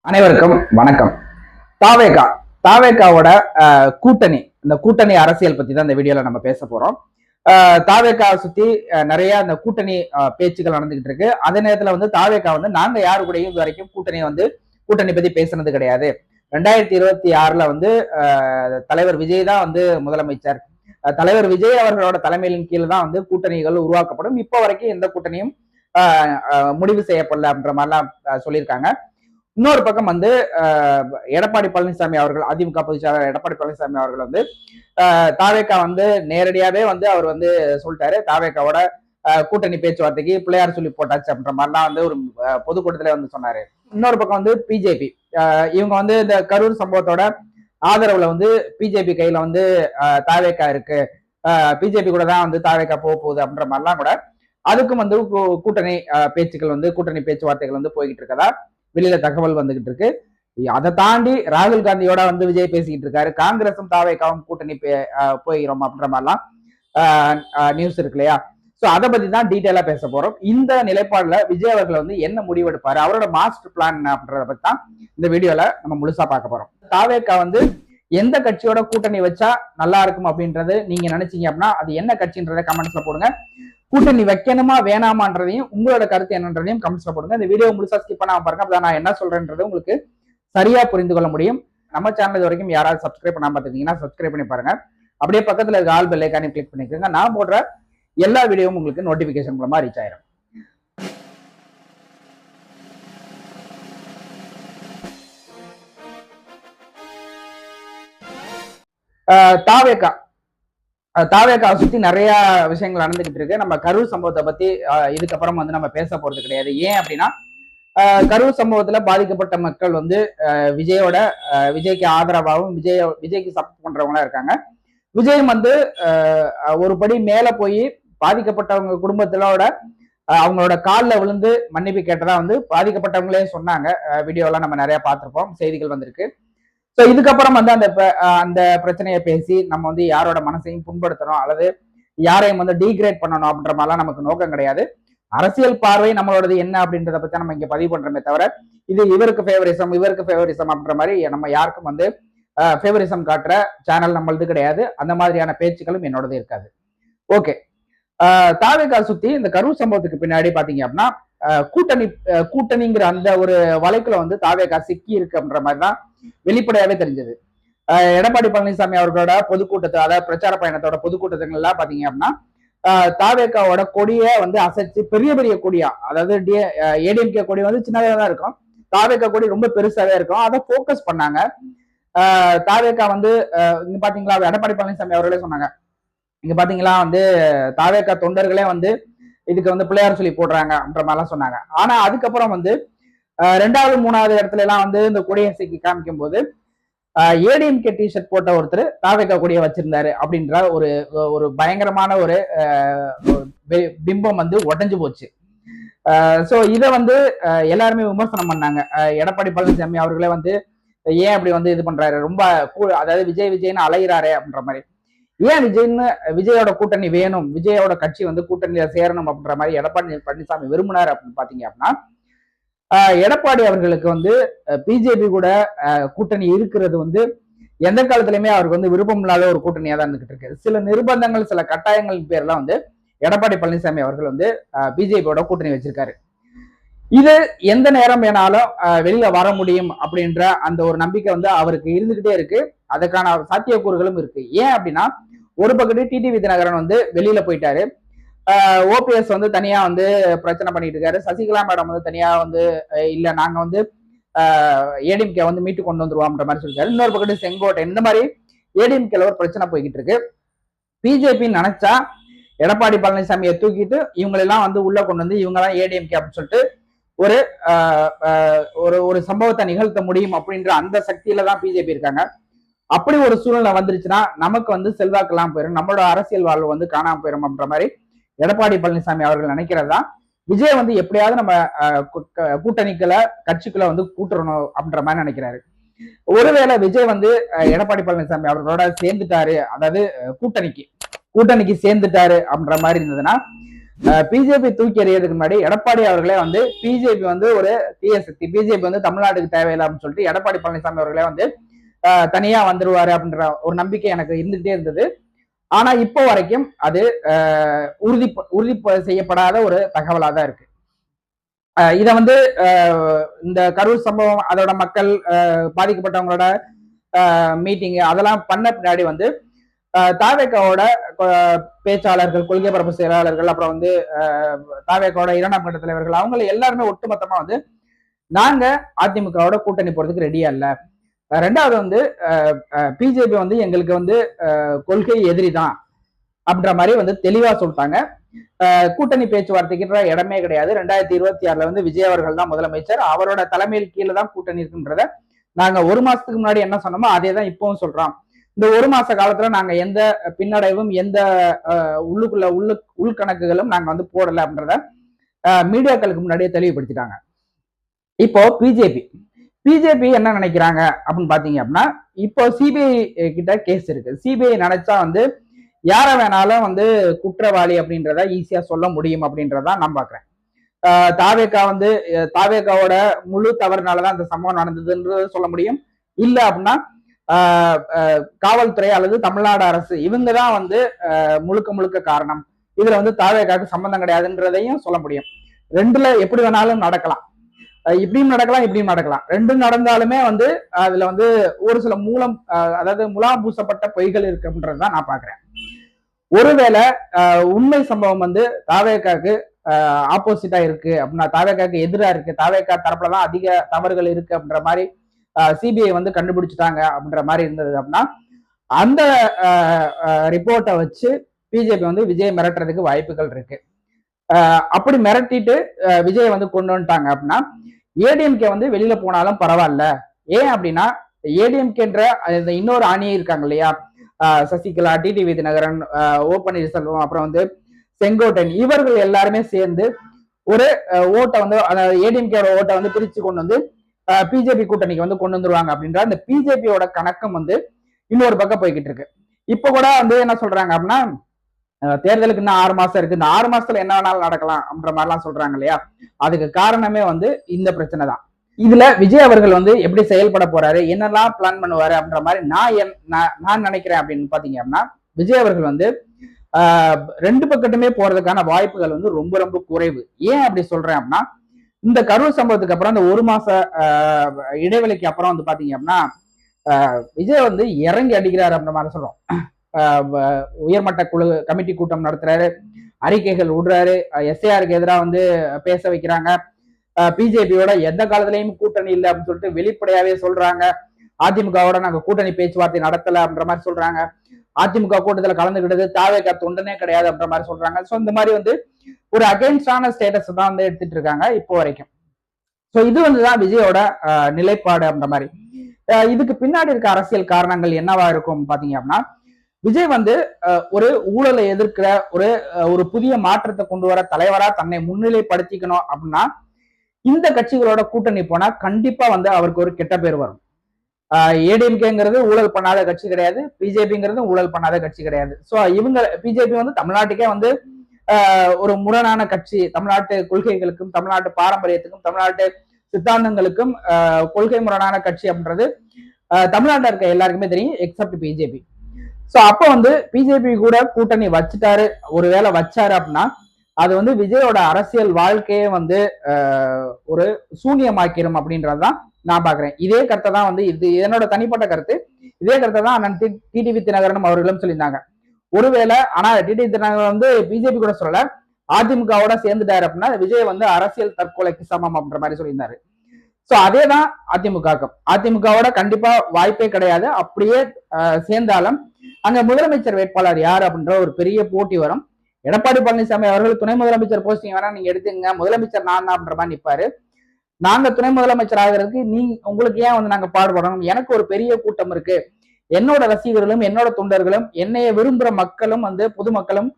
அனைவருக்கும் வணக்கம். தாவேகா தாவேகாவோட கூட்டணி, இந்த கூட்டணி அரசியல் பத்தி தான் இந்த வீடியோல நம்ம பேச போறோம். தாவேகா சுத்தி நிறைய இந்த கூட்டணி பேச்சுக்கள் நடந்துகிட்டு இருக்கு. அதே நேரத்துல தாவேகா நாங்க யாரு கூடயும் இது வரைக்கும் கூட்டணி பத்தி பேசுனது கிடையாது. 2026ல தலைவர் விஜய் தான் முதலமைச்சர். தலைவர் விஜய் அவர்களோட தலைமையின் கீழ் தான் கூட்டணிகள் உருவாக்கப்படும். இப்ப வரைக்கும் எந்த கூட்டணியும் முடிவு செய்யப்படல அப்படின்ற மாதிரிலாம் சொல்லியிருக்காங்க. இன்னொரு பக்கம் எடப்பாடி பழனிசாமி அவர்கள், அதிமுக பொதுச் செயலாளர் எடப்பாடி பழனிசாமி அவர்கள் தாவேகா நேரடியாவே அவர் சொல்லிட்டாரு, தாவேகாவோட கூட்டணி பேச்சுவார்த்தைக்கு பிள்ளையார் சொல்லி போட்டாச்சு அப்படின்ற மாதிரிலாம் ஒரு பொதுக்கூட்டத்துல சொன்னாரு. இன்னொரு பக்கம் பிஜேபி, இவங்க இந்த கரூர் சம்பவத்தோட ஆதரவுல பிஜேபி கையில தாவேகா இருக்கு, பிஜேபி கூட தான் தாவேகா போக போகுது அப்படின்ற மாதிரிலாம் கூட அதுக்கும் கூட்டணி பேச்சுக்கள் கூட்டணி பேச்சுவார்த்தைகள் போய்கிட்டு இருக்கதா வெளியில தகவல் வந்துகிட்டு இருக்கு. அதை தாண்டி ராகுல் காந்தியோட விஜய் பேசிக்கிட்டு இருக்காரு. காங்கிரசும் தாவேகாவும் கூட்டணி போகிறோம் அப்படின்ற மாதிரிலாம் நியூஸ் இருக்கு இல்லையா? சோ அதை பத்தி தான் டீட்டெயிலா பேச போறோம். இந்த நிலைப்பாடுல விஜய் அவர்கள் என்ன முடிவெடுப்பாரு, அவரோட மாஸ்டர் பிளான் என்ன அப்படின்றத பத்தி தான் இந்த வீடியோல நம்ம முழுசா பார்க்க போறோம். தாவேகா எந்த கட்சியோட கூட்டணி வச்சா நல்லா இருக்கும் அப்படின்றது நீங்க நினைச்சீங்க அப்படின்னா அது என்ன கட்சின்றத கமெண்ட்ஸ்ல போடுங்க. கூட்டணி வைக்கணுமா வேணாமான்றதையும் உங்களோட கருத்து என்னன்றதையும் கமெண்ட்ஸ்ல போடுங்க. இந்த வீடியோ முழுசா ஸ்கிப் பண்ணாம பாருங்க, அப்பதான் நான் என்ன சொல்றேன்றது உங்களுக்கு சரியா புரிந்து கொள்ள முடியும். நம்ம சேனல் இது வரைக்கும் யாராவது சப்ஸ்கிரைப் பண்ணாம பார்த்துட்டீங்கன்னா சப்ஸ்கிரைப் பண்ணி பாருங்க. அப்படியே பக்கத்துல இருக்க ஆல் பெல் ஐகானை கிளிக் பண்ணிக்கோங்க. நான் போடுற எல்லா வீடியோவும் உங்களுக்கு நோட்டிபிகேஷன் மூலமா ரீச் ஆயிரும். தாவேகா சுத்தி நிறைய விஷயங்கள் நடந்துகிட்டு இருக்கு. நம்ம கரூர் சம்பவத்தை பத்தி இதுக்கப்புறம் நம்ம பேச போறது கிடையாது. ஏன் அப்படின்னா கரூர் சம்பவத்துல பாதிக்கப்பட்ட மக்கள் விஜய்க்கு ஆதரவாகவும் விஜய்க்கு சப்போர்ட் பண்றவங்களா இருக்காங்க. விஜயும் ஒரு படி மேல போய் பாதிக்கப்பட்டவங்க குடும்பத்திலோட அவங்களோட காலில் விழுந்து மன்னிப்பு கேட்டதா பாதிக்கப்பட்டவங்களே சொன்னாங்க. வீடியோலாம் நம்ம நிறைய பார்த்திருப்போம், செய்திகள் வந்திருக்கு. ஸோ இதுக்கப்புறம் அந்த பிரச்சனையை பேசி நம்ம யாரோட மனசையும் புண்படுத்தணும் அல்லது யாரையும் டீக்ரேட் பண்ணணும் அப்படின்ற மாதிரிலாம் நமக்கு நோக்கம் கிடையாது. அரசியல் பார்வை நம்மளோடது என்ன அப்படின்றத பத்தி நம்ம இங்க பதிவு பண்றோமே தவிர இது இவருக்கு ஃபேவரிசம் அப்படின்ற மாதிரி நம்ம யாருக்கும் ஃபேவரிசம் காட்டுற சேனல் நம்மளது கிடையாது. அந்த மாதிரியான பேச்சுக்களும் என்னோடது இருக்காது. ஓகே, தாவேகா சுத்தி இந்த கரூர் சம்பவத்துக்கு பின்னாடி பாத்தீங்க அப்படின்னா கூட்டணிங்கிற அந்த ஒரு வழக்குல தாவேகா சிக்கி இருக்கு அப்படின்ற மாதிரிதான் வெளிப்படையாவே தெரிஞ்சது. எடப்பாடி பழனிசாமி அவர்களோட பொதுக்கூட்டத்தை, அதாவது பிரச்சார பயணத்தோட பொதுக்கூட்டங்கள் எல்லாம் பாத்தீங்க அப்படின்னா தாவேகாவோட கொடியை அசைச்சு பெரிய பெரிய கொடியா, அதாவது ஏடிஎம்கே கொடி சின்னதாக தான் இருக்கும், தாவேகா கொடி ரொம்ப பெருசாவே இருக்கும், அதை போக்கஸ் பண்ணாங்க. தாவேகா இங்க பாத்தீங்களா, எடப்பாடி பழனிசாமி அவர்களே சொன்னாங்க, இங்க பாத்தீங்களா தாவேகா தொண்டர்களே இதுக்கு பிள்ளையார் சொல்லி போடுறாங்க அப்படின்ற மாதிரிலாம் சொன்னாங்க. ஆனா அதுக்கப்புறம் 2வது 3வது இடத்துல எல்லாம் இந்த கொடியசைக்கு காமிக்கும் போது ஏடிஎம்கே டிஷர்ட் போட்ட ஒருத்தர் தாவேகா கொடியை வச்சிருந்தாரு அப்படின்ற ஒரு பயங்கரமான ஒரு பிம்பம் உடைஞ்சு போச்சு. சோ இதை எல்லாருமே விமர்சனம் பண்ணாங்க. எடப்பாடி பழனிசாமி அவர்களே ஏன் அப்படி இது பண்றாரு, ரொம்ப அதாவது விஜய்னு அலைகிறாரு அப்படின்ற மாதிரி. ஏன் விஜயோட கூட்டணி வேணும், விஜயோட கட்சி கூட்டணியில சேரணும் அப்படின்ற மாதிரி எடப்பாடி பழனிசாமி விரும்பினார் அப்படின்னு பாத்தீங்க அப்படின்னா எடப்பாடி அவர்களுக்கு பிஜேபி கூட கூட்டணி இருக்கிறது எந்த காலத்திலுமே அவருக்கு விருப்பம் இல்லாத ஒரு கூட்டணியா தான் இருந்துகிட்டு இருக்கு. சில நிர்பந்தங்கள், சில கட்டாயங்கள் பேர்லாம் எடப்பாடி பழனிசாமி அவர்கள் பிஜேபியோட கூட்டணி வச்சிருக்காரு. இது எந்த நேரம் வேணாலும் வெளியில வர முடியும் அப்படின்ற அந்த ஒரு நம்பிக்கை அவருக்கு இருந்துகிட்டே இருக்கு. அதுக்கான சாத்தியக்கூறுகளும் இருக்கு. ஏன் அப்படின்னா ஒரு பக்கத்து டிடிவி தினகரன் வெளியில போயிட்டாரு, ஓபிஎஸ் தனியா பிரச்சனை பண்ணிட்டு இருக்காரு, சசிகலா மேடம் தனியா இல்ல நாங்க ஏடிஎம்கே மீட்டு கொண்டு வந்துருவோம்ன்ற மாதிரி சொல்லிருக்காரு. இன்னொரு பக்கத்து செங்கோட்டை, இந்த மாதிரி ஏடிஎம்கேல ஒரு பிரச்சனை போய்கிட்டு இருக்கு. பிஜேபி நினைச்சா எடப்பாடி பழனிசாமியை தூக்கிட்டு இவங்களெல்லாம் உள்ள கொண்டு இவங்க தான் ஏடிஎம்கே அப்படின்னு சொல்லிட்டு ஒரு ஒரு சம்பவத்தை நிகழ்த்த முடியும் அப்படின்ற அந்த சக்தியில தான் பிஜேபி இருக்காங்க. அப்படி ஒரு சூழ்நிலை வந்துருச்சுன்னா நமக்கு செல்வாக்கெல்லாம் போயிடும், நம்மளோட அரசியல் வாழ்வு காணாம போயிடும் அப்படின்ற மாதிரி எடப்பாடி பழனிசாமி அவர்கள் நினைக்கிறதா. விஜய் எப்படியாவது நம்ம கூட்டணிக்களை கட்சிக்குள்ள கூட்டுறணும் அப்படின்ற மாதிரி நினைக்கிறாரு. ஒருவேளை விஜய் எடப்பாடி பழனிசாமி அவர்களோட சேர்ந்துட்டாரு, அதாவது கூட்டணிக்கு சேர்ந்துட்டாரு அப்படின்ற மாதிரி இருந்ததுன்னா பிஜேபி தூக்கி எறியதுக்கு முன்னாடி எடப்பாடி அவர்களே வந்து பிஜேபி வந்து ஒரு தீய சக்தி, பிஜேபி வந்து தமிழ்நாட்டுக்கு தேவையில்லை அப்படின்னு சொல்லிட்டு எடப்பாடி பழனிசாமி அவர்களே வந்து தனியா வந்துருவாரு அப்படின்ற ஒரு நம்பிக்கை எனக்கு இருந்துகிட்டே இருந்தது. ஆனா இப்போ வரைக்கும் அது உறுதி செய்யப்படாத ஒரு தகவலா தான் இருக்கு. இத வந்து இந்த கரூர் சம்பவம், அதோட மக்கள் பாதிக்கப்பட்டவங்களோட மீட்டிங் அதெல்லாம் பண்ண பின்னாடி வந்து தாவேக்காவோட பேச்சாளர்கள், கொள்கை பரப்பு செயலாளர்கள், அப்புறம் வந்து தாவேக்காவோட 2ஆம் கட்ட தலைவர்கள், அவங்க எல்லாருமே ஒட்டுமொத்தமா வந்து நாங்க அதிமுகவோட கூட்டணி போறதுக்கு ரெடியா இல்ல. ரெண்டாவது வந்து பிஜேபி வந்து எங்களுக்கு வந்து கொள்கை எதிரி தான் அப்படின்ற மாதிரி வந்து தெளிவா சொல்லிட்டாங்க. கூட்டணி பேச்சுவார்த்தைக்கு இடமே கிடையாது. 2026 வந்து விஜய் அவர்கள் தான் முதலமைச்சர், அவரோட தலைமையில் கீழே தான் கூட்டணி இருக்குன்றத நாங்க ஒரு மாசத்துக்கு முன்னாடி என்ன சொன்னோமோ அதே தான் இப்பவும் சொல்றோம். இந்த ஒரு மாச காலத்துல நாங்க எந்த பின்னடைவும் எந்த உள்கணக்குகளும் நாங்க வந்து போடல அப்படின்றத மீடியாக்களுக்கு முன்னாடியே தெளிவுபடுத்திட்டாங்க. இப்போ பிஜேபி என்ன நினைக்கிறாங்க அப்படின்னு பாத்தீங்க அப்படின்னா, இப்போ சிபிஐ கிட்ட கேஸ் இருக்கு. சிபிஐ நினைச்சா வந்து யார வேணாலும் வந்து குற்றவாளி அப்படின்றத ஈஸியா சொல்ல முடியும் அப்படின்றதான் நான் பாக்குறேன். தாவேக்காவோட முழு தவறுனாலதான் இந்த சம்பவம் நடந்ததுன்றது சொல்ல முடியும். இல்ல அப்படின்னா காவல்துறை அல்லது தமிழ்நாடு அரசு இவங்கதான் வந்து முழுக்க காரணம், இதுல வந்து தாவேக்காவுக்கு சம்பந்தம் கிடையாதுன்றதையும் சொல்ல முடியும். ரெண்டுல எப்படி வேணாலும் நடக்கலாம், இப்படியும் நடக்கலாம். ரெண்டும் நடந்தாலுமே வந்து அதுல வந்து ஒரு சில அதாவது முலாம் பூசப்பட்ட பொய்கள் இருக்குன்றதுதான் நான் பாக்குறேன். ஒருவேளை உண்மை சம்பவம் வந்து தாவேக்காக்கு ஆப்போசிட்டா இருக்கு அப்படின்னா, தாவேக்காக்கு எதிராக இருக்கு, தாவேக்கா தரப்புலதான் அதிக தவறுகள் இருக்கு அப்படின்ற மாதிரி சிபிஐ வந்து கண்டுபிடிச்சிட்டாங்க அப்படின்ற மாதிரி இருந்தது அப்படின்னா, அந்த ரிப்போர்ட்டை வச்சு பிஜேபி வந்து விஜய் மிரட்டுறதுக்கு வாய்ப்புகள் இருக்கு. அப்படி மிரட்டிட்டு விஜய் வந்து கொண்டு வந்துட்டாங்க அப்படின்னா, ஏடிஎம்கே வந்து வெளியில போனாலும் பரவாயில்ல. ஏன் அப்படின்னா, ஏடிஎம்கேன்ற இன்னொரு அணி இருக்காங்க இல்லையா, சசிகலா, டிடிவி தினகரன், ஓ பன்னீர்செல்வம், அப்புறம் வந்து செங்கோட்டையன், இவர்கள் எல்லாருமே சேர்ந்து ஒரு ஓட்டை வந்து ஏடிஎம்கேட ஓட்டை வந்து பிரிச்சு கொண்டு வந்து பிஜேபி கூட்டணிக்கு வந்து கொண்டு வந்துருவாங்க அப்படின்ற அந்த பிஜேபியோட கணக்கம் வந்து இன்னொரு பக்கம் போய்கிட்டு இருக்கு. இப்ப கூட வந்து என்ன சொல்றாங்க அப்படின்னா, தேர்தலுக்கு இன்னும் 6 மாசம் இருக்கு, இந்த 6 மாசத்துல என்ன வேணாலும் நடக்கலாம் அப்படின்ற மாதிரிலாம் சொல்றாங்க இல்லையா. அதுக்கு காரணமே வந்து இந்த பிரச்சனை தான். இதுல விஜய் அவர்கள் வந்து எப்படி செயல்பட போறாரு, என்னெல்லாம் பிளான் பண்ணுவாரு அப்படின்ற மாதிரி நான் நினைக்கிறேன் அப்படின்னு பாத்தீங்க அப்படின்னா, விஜய் அவர்கள் வந்து ரெண்டு பக்கத்துமே போறதுக்கான வாய்ப்புகள் வந்து ரொம்ப குறைவு. ஏன் அப்படி சொல்றேன் அப்படின்னா, இந்த கரூர் சம்பவத்துக்கு அப்புறம் இந்த ஒரு மாச இடைவெளிக்கு அப்புறம் வந்து பாத்தீங்க அப்படின்னா, விஜய் வந்து இறங்கி அடிக்கிறாரு அப்படின்ற மாதிரி சொல்றோம். உயர்மட்ட குழு கமிட்டி கூட்டம் நடத்துறாரு, அறிக்கைகள் விடுறாரு, எஸ்ஐஆருக்கு எதிராக வந்து பேச வைக்கிறாங்க, பிஜேபியோட எந்த காலத்திலையும் கூட்டணி இல்லை அப்படின்னு சொல்லிட்டு வெளிப்படையாவே சொல்றாங்க, அதிமுகவோட நாங்க கூட்டணி பேச்சுவார்த்தை நடத்தல அப்படின்ற மாதிரி சொல்றாங்க, அதிமுக கூட்டத்துல கலந்துக்கிட்டது தாவேக்கா தொண்டனே கிடையாது அப்படின்ற மாதிரி சொல்றாங்க. ஸோ இந்த மாதிரி வந்து ஒரு அகைன்ஸ்டான ஸ்டேட்டஸ் தான் வந்து எடுத்துட்டு இருக்காங்க இப்போ வரைக்கும். ஸோ இது வந்துதான் விஜயோட நிலைப்பாடு அப்படின்ற மாதிரி. இதுக்கு பின்னாடி இருக்க அரசியல் காரணங்கள் என்னவா இருக்கும் பாத்தீங்க அப்படின்னா, விஜய் வந்து ஒரு ஊழலை எதிர்க்கிற ஒரு புதிய மாற்றத்தை கொண்டு வர தலைவரா தன்னை முன்னிலைப்படுத்திக்கணும் அப்படின்னா, இந்த கட்சிகளோட கூட்டணி போனா கண்டிப்பா வந்து அவருக்கு ஒரு கெட்ட பேர் வரும். ஏடிஎம்கேங்கிறது ஊழல் பண்ணாத கட்சி கிடையாது, பிஜேபிங்கிறது ஊழல் பண்ணாத கட்சி கிடையாது. ஸோ இவங்க பிஜேபி வந்து தமிழ்நாட்டுக்கே வந்து ஒரு முரணான கட்சி, தமிழ்நாட்டு கொள்கைகளுக்கும் தமிழ்நாட்டு பாரம்பரியத்துக்கும் தமிழ்நாட்டு சித்தாந்தங்களுக்கும் கொள்கை முரணான கட்சி அப்படின்றது தமிழ்நாட்டில் இருக்க எல்லாருக்குமே தெரியும், எக்ஸப்ட் பிஜேபி. ஸோ அப்போ வந்து பிஜேபி கூட கூட்டணி ஒருவேளை வச்சாரு அப்படின்னா, அது வந்து விஜயோட அரசியல் வாழ்க்கையே வந்து ஒரு சூன்யமாக்கிரும் அப்படின்றதுதான் நான் பாக்குறேன். இதே கருத்தை தான் வந்து இது என்னோட தனிப்பட்ட கருத்து. இதே கருத்தை தான் அண்ணன் டிடிவி தினகரன் அவர்களும் சொல்லியிருந்தாங்க. ஒருவேளை ஆனா டிடிவி தினகரன் வந்து பிஜேபி கூட சொல்லல, அதிமுகவோட சேர்ந்துட்டாரு அப்படின்னா விஜய் வந்து அரசியல் தற்கொலைக்கு சமம் அப்படின்ற மாதிரி சொல்லியிருந்தாரு. சோ அதேதான் அதிமுகவோட கண்டிப்பா வாய்ப்பே கிடையாது. அப்படியே சேர்ந்தாலும் அங்க முதலமைச்சர் வேட்பாளர் யார் அப்படின்ற ஒரு பெரிய போட்டி வரும். எடப்பாடி பழனிசாமி அவர்கள் துணை முதலமைச்சர் போஸ்டிங் வேணா நீங்க எடுத்துங்க, முதலமைச்சர் நான் அப்படின்ற மாதிரி நிற்பாரு. நாங்க துணை முதலமைச்சர் ஆகிறதுக்கு உங்களுக்கு ஏன் வந்து நாங்க பாடுபடணும், எனக்கு ஒரு பெரிய கூட்டம் இருக்கு, என்னோட ரசிகர்களும் என்னோட தொண்டர்களும் என்னைய விரும்புற மக்களும் வந்து பொதுமக்களும்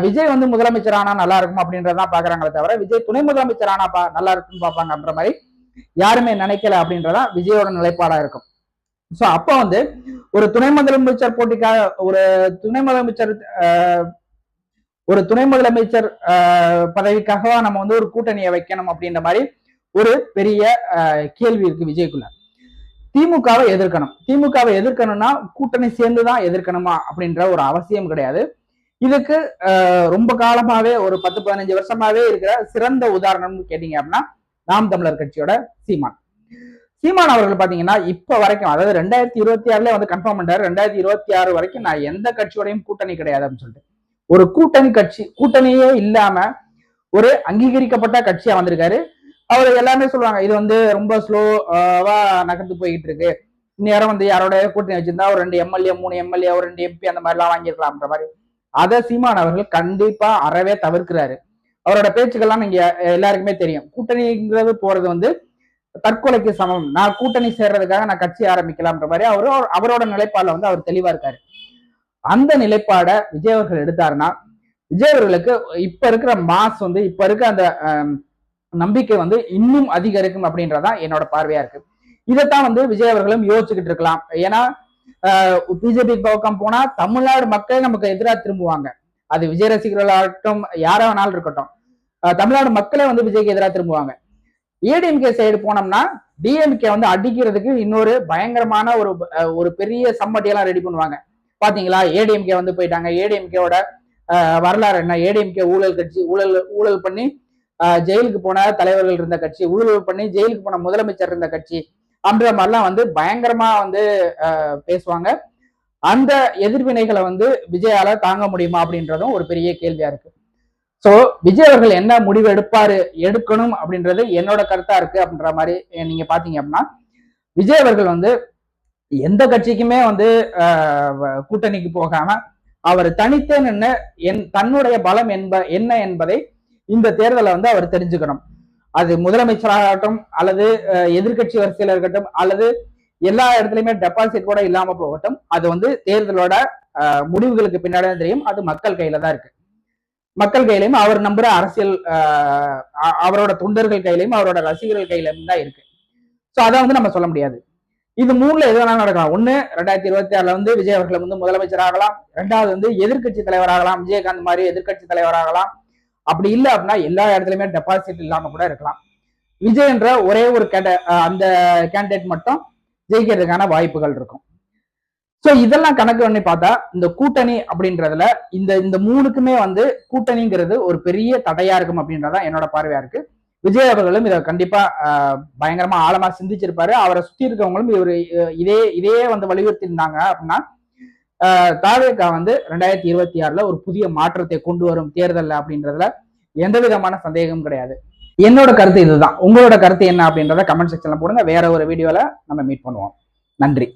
விஜய் வந்து முதலமைச்சர் ஆனா நல்லா இருக்கும் அப்படின்றதான் பாக்குறாங்களே தவிர விஜய் துணை முதலமைச்சர் ஆனா நல்லா இருக்குன்னு பாப்பாங்க அப்படின்ற மாதிரி யாருமே நினைக்கல அப்படின்றதான் விஜயோட நிலைப்பாடா இருக்கும். சோ அப்ப வந்து ஒரு துணை முதலமைச்சர் போட்டிக்காக ஒரு துணை முதலமைச்சர் ஒரு துணை முதலமைச்சர் பதவிக்காகவா நம்ம வந்து ஒரு கூட்டணியை வைக்கணும் அப்படின்ற மாதிரி ஒரு பெரிய கேள்வி இருக்கு விஜய்க்குள்ள. திமுகவை எதிர்க்கணும். திமுகவை எதிர்க்கணும்னா கூட்டணி சேர்ந்துதான் எதிர்க்கணுமா அப்படின்ற ஒரு அவசியம் கிடையாது. இதுக்கு ரொம்ப காலமாவே ஒரு 10-15 வருஷமாவே இருக்கிற சிறந்த உதாரணம்னு கேட்டீங்க அப்படின்னா நாம் தமிழர் கட்சியோட சீமான். சீமான் அவர்கள் பாத்தீங்கன்னா இப்ப வரைக்கும், அதாவது 2026 வந்து கன்ஃபார்ம் பண்ணாரு, 2026 வரைக்கும் நான் எந்த கட்சியோடையும் கூட்டணி கிடையாது அப்படின்னு சொல்லிட்டு ஒரு கூட்டணியே இல்லாம ஒரு அங்கீகரிக்கப்பட்ட கட்சியா வந்திருக்காரு. அவர் எல்லாமே சொல்லுவாங்க, இது வந்து ரொம்ப ஸ்லோவா நகர்ந்து போயிட்டு இருக்கு, இந்நேரம் வந்து யாரோட கூட்டணி வச்சிருந்தா ஒரு 2 எம்எல்ஏ 3 எம்எல்ஏ ஒரு 2 எம்பி அந்த மாதிரி எல்லாம் வாங்கியிருக்கலாம்ன்ற மாதிரி. அதை சீமான் அவர்கள் கண்டிப்பா அறவே தவிர்க்கிறாரு. அவரோட பேச்சுக்கள்லாம் நீங்க எல்லாருக்குமே தெரியும். கூட்டணிங்கிறது போறது வந்து தற்கொலைக்கு சமம், நான் கூட்டணி சேர்றதுக்காக நான் கட்சி ஆரம்பிக்கலாம்ன்ற மாதிரி அவரோட நிலைப்பாடுல வந்து அவர் தெளிவா இருக்காரு. அந்த நிலைப்பாட விஜய் அவர்கள் எடுத்தாருன்னா விஜய் அவர்களுக்கு இப்ப இருக்கிற மாஸ் வந்து இப்ப இருக்க அந்த நம்பிக்கை வந்து இன்னும் அதிகரிக்கும் அப்படின்றதான் என்னோட பார்வையா இருக்கு. இதைத்தான் வந்து விஜய் அவர்களும் யோசிச்சுக்கிட்டு இருக்கலாம். ஏன்னா பிஜேபி பக்கம் போனா தமிழ்நாடு மக்கள் நமக்கு எதிராக திரும்புவாங்க. அது விஜய் ரசிகர்களாகட்டும் யாரா வேணாலும் இருக்கட்டும், தமிழ்நாடு மக்களே வந்து விஜய்க்கு எதிராக திரும்புவாங்க. ஏடிஎம்கே சைடு போனோம்னா டிஎம்கே வந்து அடிக்கிறதுக்கு இன்னொரு பயங்கரமான ஒரு பெரிய சம்மட்டியெல்லாம் ரெடி பண்ணுவாங்க. பாத்தீங்களா, ஏடிஎம்கே வந்து போயிட்டாங்க, ஏடிஎம்கேவோட வரலாறு என்ன, ஏடிஎம்கே ஊழல் கட்சி, ஊழல் பண்ணி ஜெயிலுக்கு போன தலைவர்கள் இருந்த கட்சி, ஊழல் பண்ணி ஜெயிலுக்கு போன முதலமைச்சர் இருந்த கட்சி அப்படின்ற மாதிரிலாம் வந்து பயங்கரமா வந்து பேசுவாங்க. அந்த எதிர்வினைகளை வந்து விஜயால தாங்க முடியுமா அப்படின்றதும் ஒரு பெரிய கேள்வியா இருக்கு. சோ விஜய் அவர்கள் என்ன முடிவு எடுக்கணும் அப்படின்றது என்னோட கருத்தா இருக்கு அப்படின்ற மாதிரி நீங்க பாத்தீங்க அப்படின்னா, விஜய் அவர்கள் வந்து எந்த கட்சிக்குமே வந்து கூட்டணிக்கு போகாம அவர் தனித்தே நின்று தன்னுடைய பலம் என்ன என்பதை இந்த தேர்தலை வந்து அவர் தெரிஞ்சுக்கணும். அது முதலமைச்சராகட்டும் அல்லது எதிர்கட்சி வரிசையில இருக்கட்டும் அல்லது எல்லா இடத்துலயுமே டெபாசிட் கூட இல்லாம போகட்டும், அது வந்து தேர்தலோட முடிவுகளுக்கு பின்னாடி தெரியும். அது மக்கள் கையில தான் இருக்கு. மக்கள் கையிலையும் அவர் நம்புற அரசியல் அவரோட தொண்டர்கள் கையிலையும் அவரோட ரசிகர்கள் கையிலும் தான் இருக்கு. சோ அதை வந்து நம்ம சொல்ல முடியாது. இது 3ல எது வேணாலும் நடக்கலாம். 1 2026 வந்து விஜய் அவர்கள் வந்து முதலமைச்சர் ஆகலாம், 2வது வந்து எதிர்கட்சி தலைவராகலாம், விஜயகாந்த் மாதிரி எதிர்கட்சி தலைவராகலாம். அப்படி இல்லை அப்படின்னா எல்லா இடத்துலயுமே டெபாசிட் இல்லாம கூட இருக்கலாம். விஜய் என்ற ஒரே ஒரு அந்த கேண்டிடேட் மட்டும் ஜெயிக்கிறதுக்கான வாய்ப்புகள் இருக்கும். சோ இதெல்லாம் கணக்கு பண்ணி பார்த்தா இந்த கூட்டணி அப்படின்றதுல இந்த 3க்குமே வந்து கூட்டணிங்கிறது ஒரு பெரிய தடையா இருக்கும் அப்படின்றதா என்னோட பார்வையா இருக்கு. விஜய் அவர்களும் இதை கண்டிப்பா பயங்கரமா ஆழமா சிந்திச்சிருப்பாரு. அவரை சுத்தி இருக்கவங்களும் இதே வந்து வலியுறுத்தி இருந்தாங்க அப்படின்னா தாவேகா வந்து 2026 ஒரு புதிய மாற்றத்தை கொண்டு வரும் தேர்தல் அப்படின்றதுல எந்த விதமான சந்தேகமும் கிடையாது. என்னோட கருத்து இதுதான். உங்களோட கருத்து என்ன அப்படின்றத கமெண்ட் செக்ஷன்ல போடுங்க. வேற ஒரு வீடியோல நம்ம மீட் பண்ணுவோம். நன்றி.